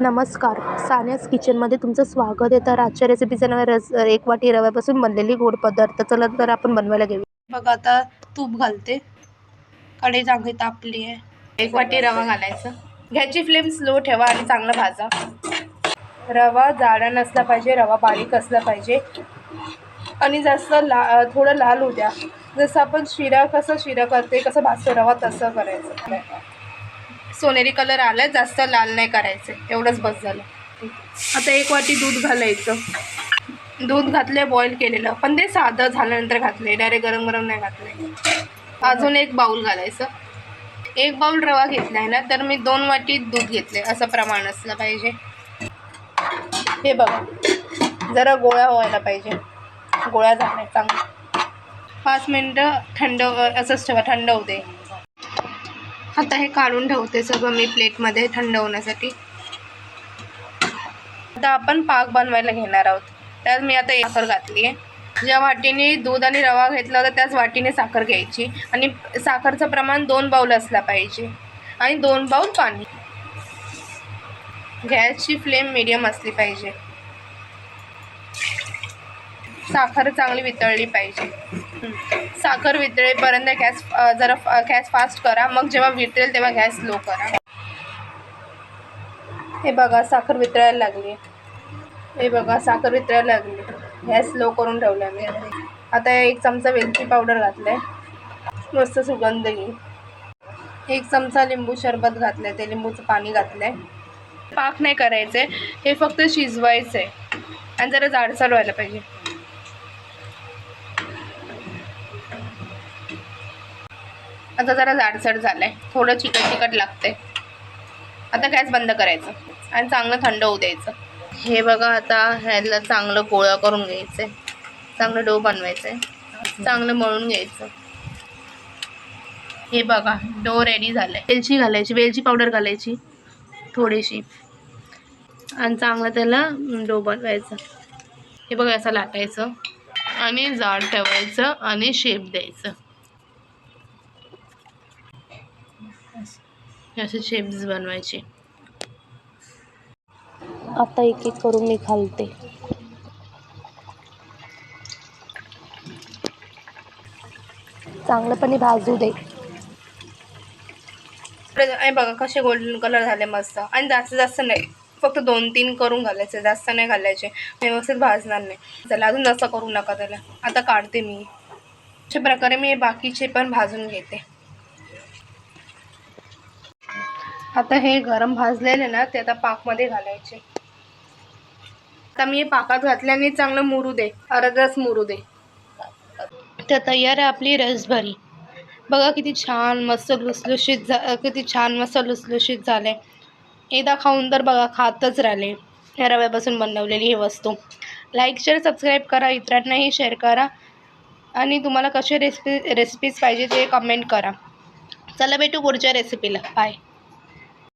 नमस्कार, सान्याज किचनमध्ये तुमचं स्वागत आहे. तर आजच्या रेसिपीचं नाव आहे 1 वाटी रव्यापासून बनलेली गोड पदार्थ. चला तर आपण बनवायला घेऊया. बघा आता तूप घालते. कढई चांगली तापली आहे. 1 वाटी रवा घालायचा. गॅसची फ्लेम स्लो ठेवा आणि चांगला भाजा. रवा जाडा नसला पाहिजे, रवा बारीक असला पाहिजे आणि जास्त थोडं लाल होऊ द्या. जसं आपण शिरा करते, कसं भाजतो रवा तसं करायचं. सोनेरी कलर आला, जास्त लाल नाही करायचं, एवढंच बस झालं. आता 1 वाटी दूध घालायचं. दूध घातले बॉईल केलेलं, पण ते साधं झाल्यानंतर घातले, डायरेक्ट गरम गरम नाही घातले. अजून 1 बाऊल घालायचं. 1 बाऊल रवा घेतला आहे ना, तर मी 2 वाटी दूध घेतले, असं प्रमाण असलं पाहिजे. हे बघा, जरा गोळा व्हायला पाहिजे. गोळा झाला चांगला. 5 मिनटं थंड असंच ठेवा, थंड होऊ दे. आता हे काढून ठेवते सगळं मी प्लेटमध्ये थंड होण्यासाठी. आता आपण पाक बनवायला घेणार आहोत. त्यात मी आता साखर घातली आहे. ज्या वाटीने दूध आणि रवा घेतला होता त्याच वाटीने साखर घ्यायची आणि साखरचं प्रमाण 2 बाऊल असला पाहिजे आणि 2 बाऊल पाणी. गॅसची फ्लेम मीडियम असली पाहिजे. साखर चांगली वितळली पाहिजे. साखर वितळेपर्यंत गॅस फास्ट करा. मग जेव्हा वितळेल तेव्हा गॅस लो करा. हे बघा, साखर वितळायला लागली. गॅस लो करून ठेवला मी. आता 1 चमचा वेलची पावडर घातलाय, मस्त सुगंध येईल. 1 चमचा लिंबू सरबत घातलंय, ते लिंबूचं पाणी घातलंय. पाक नाही करायचंय, हे फक्त शिजवायचंय आणि जरा जाडसर व्हायला पाहिजे. आता जरा जाडसर झालंय, थोडं चिकट लागतंय. आता गॅस बंद करायचं आणि चांगलं थंड होऊ द्यायचं. हे बघा, आता ह्याला चांगलं गोळा करून घ्यायचंय, चांगलं डो बनवायचंय, चांगलं मळून घ्यायचं. हे बघा, डो रेडी झालाय. वेलची घालायची, वेलची पावडर घालायची थोडीशी आणि चांगलं त्याला डो बनवायचं. हे बघा, असं लाटायचं आणि जाड ठेवायचं आणि शेप द्यायचं. असे शेप्स बनवायचे. आता एक करून मी घालते. चांगलंपणे भाजू दे. बघा कसे गोल्डन कलर झाले मस्त. आणि जास्त नाही, फक्त 2-3 करून घालायचे, जास्त नाही घालायचे, व्यवस्थित भाजणार नाही. चला, अजून जास्त करू नका त्याला. आता काढते मी. अशा प्रकारे मी बाकीचे पण भाजून घेते. आता हे गरम भाजलेले ना, ते आता पाकमध्ये घालायचे. आता मी पाकात घातल्याने चांगलं मुरू दे, अर्धाच मुरू दे. तर तयार आहे आपली रसभरी. बघा किती छान मस्त लुसलुशीत झाले. एकदा खाऊन तर बघा, खातच राहिले. या रव्यापासून बनवलेली ही वस्तू. लाईक शेअर सबस्क्राईब करा, इतरांनाही शेअर करा आणि तुम्हाला कसे रेसिपीज पाहिजे ते कमेंट करा. चला भेटू पुढच्या रेसिपीला. बाय.